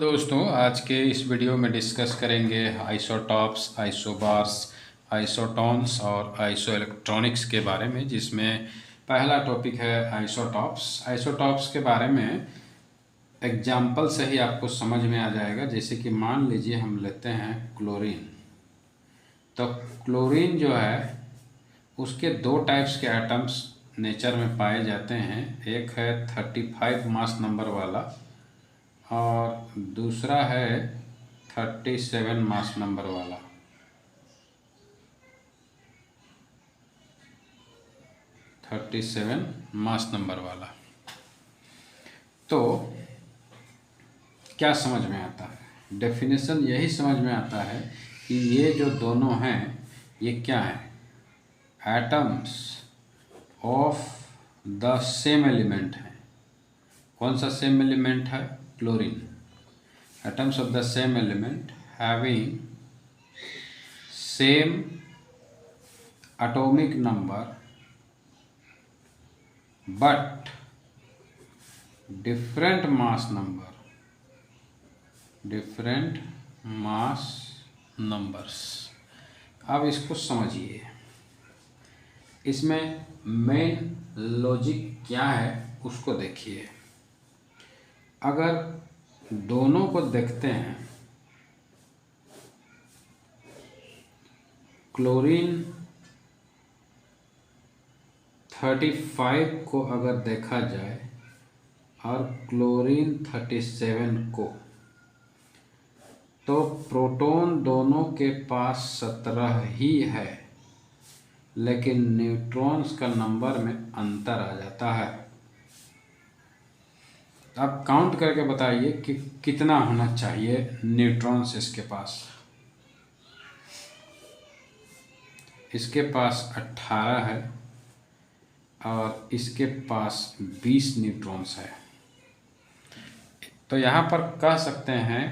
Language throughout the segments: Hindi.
दोस्तों, आज के इस वीडियो में डिस्कस करेंगे आइसोटॉप्स, आइसोबार्स, आइसोटोन्स और आइसो इलेक्ट्रॉनिक्स के बारे में, जिसमें पहला टॉपिक है आइसोटॉप्स। आइसोटॉप्स के बारे में एग्जाम्पल से ही आपको समझ में आ जाएगा। जैसे कि मान लीजिए हम लेते हैं क्लोरीन। तो क्लोरीन जो है उसके दो टाइप्स के एटम्स नेचर में पाए जाते हैं। एक है 35 मास नंबर वाला और दूसरा है 37 मास नंबर वाला। 37 मास नंबर वाला। तो क्या समझ में आता है? डेफिनेशन यही समझ में आता है कि ये जो दोनों हैं ये क्या है? Atoms of the same element है। कौन सा सेम एलिमेंट है? Chlorine. Atoms of the same element having same atomic number but different mass number, different mass numbers। अब इसको समझिए, इसमें मेन लॉजिक क्या है उसको देखिए। अगर दोनों को देखते हैं, क्लोरीन 35 को अगर देखा जाए और क्लोरीन 37 को, तो प्रोटॉन दोनों के पास 17 ही है, लेकिन न्यूट्रॉन्स का नंबर में अंतर आ जाता है। आप काउंट करके बताइए कि कितना होना चाहिए न्यूट्रॉन्स इसके पास। इसके पास 18 है और इसके पास 20 न्यूट्रॉन्स है। तो यहाँ पर कह सकते हैं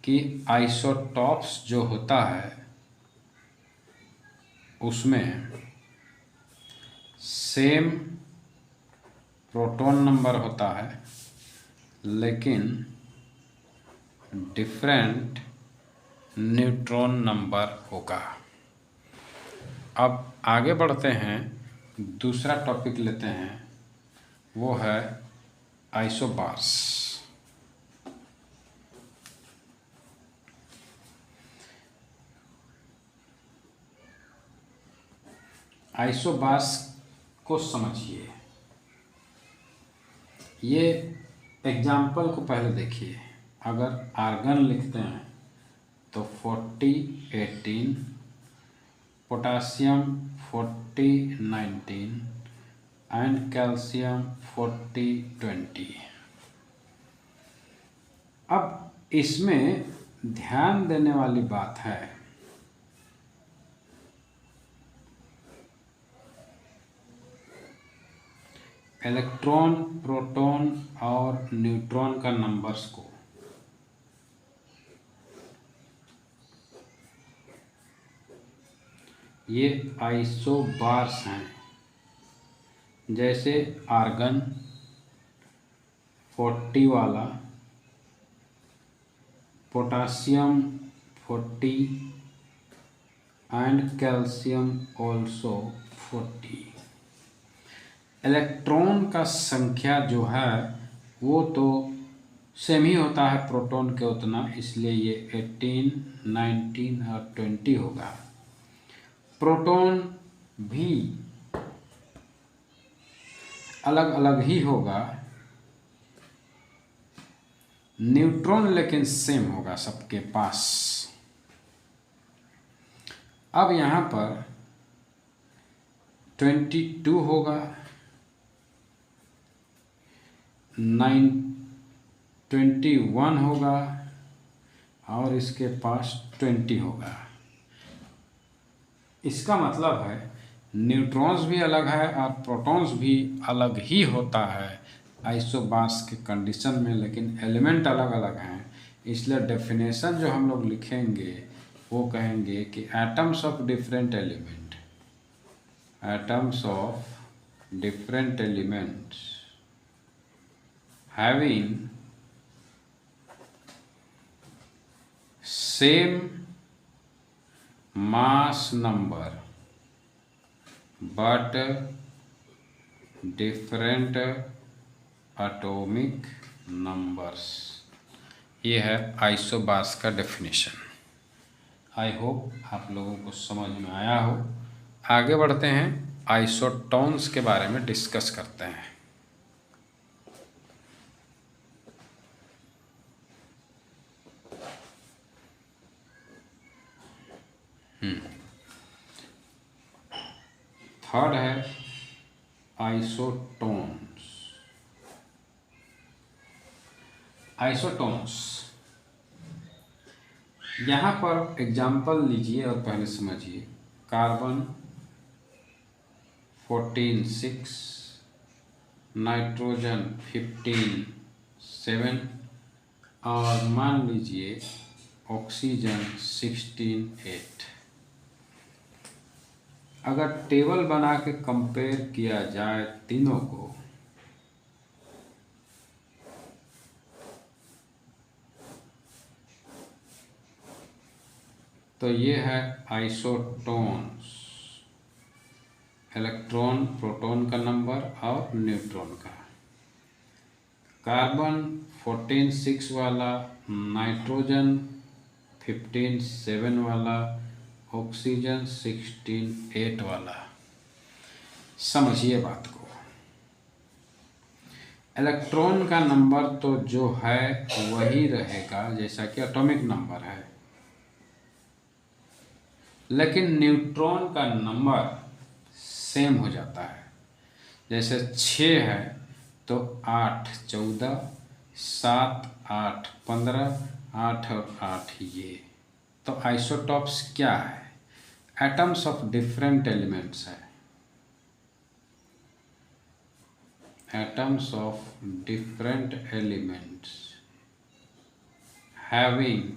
कि आइसोटॉप्स जो होता है उसमें सेम प्रोटॉन नंबर होता है लेकिन डिफरेंट न्यूट्रॉन नंबर होगा। अब आगे बढ़ते हैं, दूसरा टॉपिक लेते हैं, वो है आइसोबार्स। आइसोबार्स को समझिए। ये एग्जाम्पल को पहले देखिए। अगर आर्गन लिखते हैं तो 4018, पोटासियम 4019 एंड कैल्शियम 4020। अब इसमें ध्यान देने वाली बात है, इलेक्ट्रॉन, प्रोटॉन और न्यूट्रॉन का नंबर्स को ये आइसोबार्स हैं। जैसे आर्गन 40 वाला, potassium 40 and calcium also 40। Electron का संख्या जो है वो तो सेम ही होता है प्रोटॉन के उतना, इसलिए ये 18, 19 और 20 होगा। प्रोटॉन भी अलग अलग ही होगा, न्यूट्रॉन लेकिन सेम होगा सबके पास। अब यहाँ पर 22 होगा, 21 होगा और इसके पास 20 होगा। इसका मतलब है न्यूट्रॉन्स भी अलग है और प्रोटॉन्स भी अलग ही होता है आइसोबार्स के कंडीशन में, लेकिन एलिमेंट अलग अलग हैं। इसलिए डेफिनेशन जो हम लोग लिखेंगे वो कहेंगे कि atoms of different element, atoms of different elements having same mass number but different atomic numbers, ये है आइसोबार्स का डेफिनेशन। आई होप आप लोगों को समझ में आया हो। आगे बढ़ते हैं, आइसोटोन्स के बारे में डिस्कस करते हैं। थर्ड है आइसोटोन्स। आइसोटोन्स, यहाँ पर एग्जाम्पल लीजिए और पहले समझिए। कार्बन 14 6, नाइट्रोजन 15 7 और मान लीजिए ऑक्सीजन 16 8। अगर टेबल बना के कंपेयर किया जाए तीनों को, तो ये है आइसोटोन्स। इलेक्ट्रॉन प्रोटॉन का नंबर और न्यूट्रॉन का। कार्बन 14 6 वाला, नाइट्रोजन 15 7 वाला, ऑक्सीजन 16 8 वाला। समझिए बात को। इलेक्ट्रॉन का नंबर तो जो है वही रहेगा जैसा कि एटॉमिक नंबर है, लेकिन न्यूट्रॉन का नंबर सेम हो जाता है। जैसे 6 है तो 8 14, 7 8 15, 8 और 8 ये। तो आइसोटॉप्स क्या है? एटम्स ऑफ डिफरेंट एलिमेंट्स है। Atoms of different elements having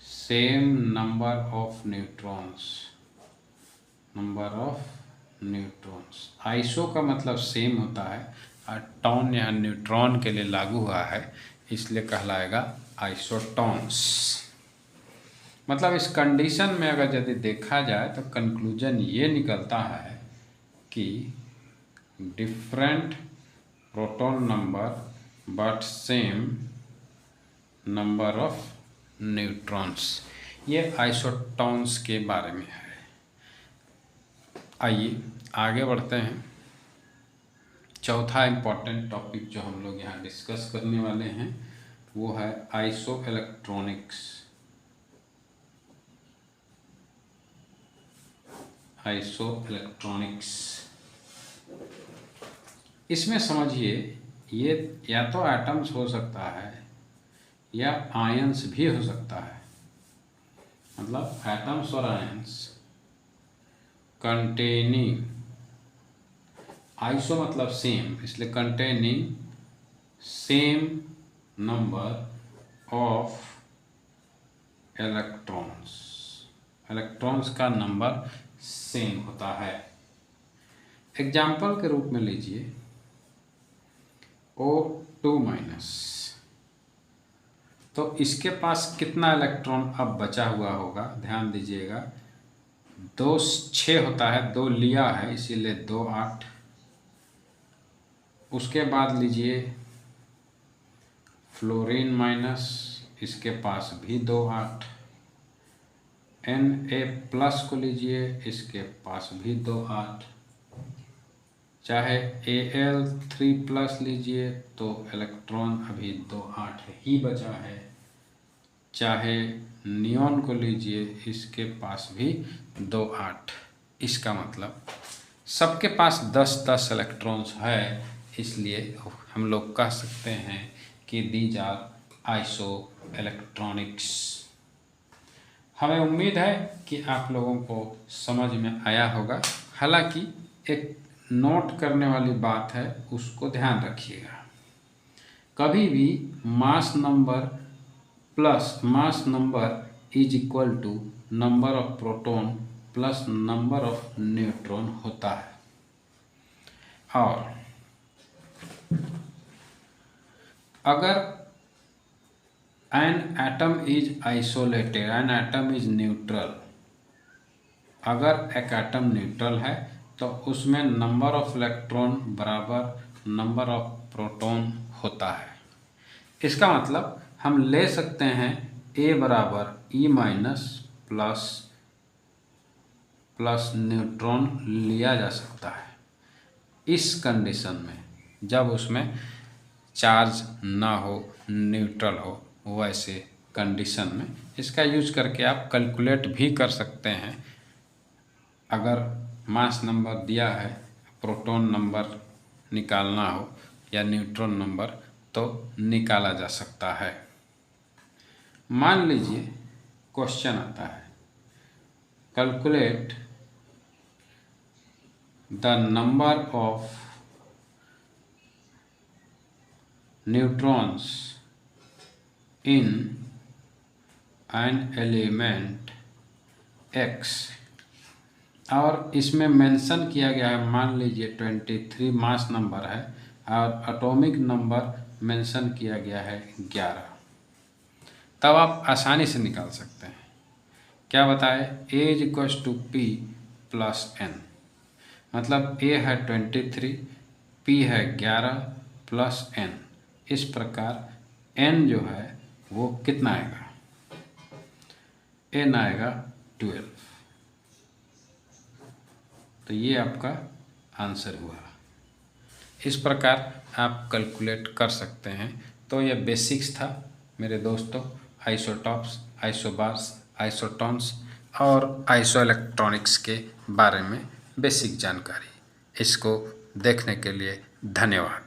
same number of neutrons. Number of neutrons. Iso का मतलब सेम होता है और टॉन या न्यूट्रॉन के लिए लागू हुआ है, इसलिए कहलाएगा आइसोटॉन्स। मतलब इस कंडीशन में अगर यदि देखा जाए तो कंक्लूजन ये निकलता है कि different proton number but same number of neutrons. ये आइसोटॉन्स के बारे में है। आइए आगे बढ़ते हैं। चौथा इम्पॉर्टेंट टॉपिक जो हम लोग यहाँ डिस्कस करने वाले हैं वो है आइसो इलेक्ट्रॉनिक्स। आइसो इलेक्ट्रॉनिक्स, इसमें समझिए ये या तो एटम्स हो सकता है या आयंस भी हो सकता है। मतलब एटम्स और आयंस कंटेनिंग, आइसो मतलब सेम, इसलिए containing same number of electrons. Electrons का नंबर सेम होता है। एग्जाम्पल के रूप में लीजिए O2-, तो इसके पास कितना इलेक्ट्रॉन अब बचा हुआ होगा? ध्यान दीजिएगा, 2 6 होता है, 2 लिया है इसीलिए 2 8। उसके बाद लीजिए फ्लोरीन माइनस, इसके पास भी 2 8। Na+ को लीजिए, इसके पास भी 2 8। चाहे Al3+ लीजिए तो इलेक्ट्रॉन अभी 2 8 ही बचा है। चाहे नियॉन को लीजिए, इसके पास भी 2 8। इसका मतलब सबके पास 10 10 इलेक्ट्रॉन्स है, इसलिए हम लोग कह सकते हैं कि दीज आर आइसो इलेक्ट्रॉनिक्स। हमें उम्मीद है कि आप लोगों को समझ में आया होगा। हालांकि एक नोट करने वाली बात है, उसको ध्यान रखिएगा। कभी भी mass number plus mass number is equal to number of proton plus number of neutron होता है। और अगर an atom is isolated, an atom is neutral. अगर एक एटम न्यूट्रल है तो उसमें नंबर ऑफ इलेक्ट्रॉन बराबर नंबर ऑफ प्रोटॉन होता है। इसका मतलब हम ले सकते हैं ए बराबर ई माइनस प्लस न्यूट्रॉन लिया जा सकता है इस कंडीशन में, जब उसमें चार्ज ना हो, न्यूट्रल हो, वैसे कंडीशन में। इसका यूज करके आप कैलकुलेट भी कर सकते हैं। अगर मास नंबर दिया है, प्रोटॉन नंबर निकालना हो या न्यूट्रॉन नंबर, तो निकाला जा सकता है। मान लीजिए क्वेश्चन आता है, calculate the number of neutrons in an element X, और इसमें मेंशन किया गया है, मान लीजिए 23 मास नंबर है और एटॉमिक नंबर मेंशन किया गया है 11। तब आप आसानी से निकाल सकते हैं। क्या बताए, A is equals to P plus N, मतलब A है 23, P है 11 प्लस N। इस प्रकार N जो है वो कितना आएगा, N आएगा 12। तो ये आपका आंसर हुआ। इस प्रकार आप कैलकुलेट कर सकते हैं। तो ये बेसिक्स था मेरे दोस्तों, आइसोटॉप्स, आइसोबार्स, आइसोटॉन्स और आइसो इलेक्ट्रॉनिक्स के बारे में बेसिक जानकारी। इसको देखने के लिए धन्यवाद।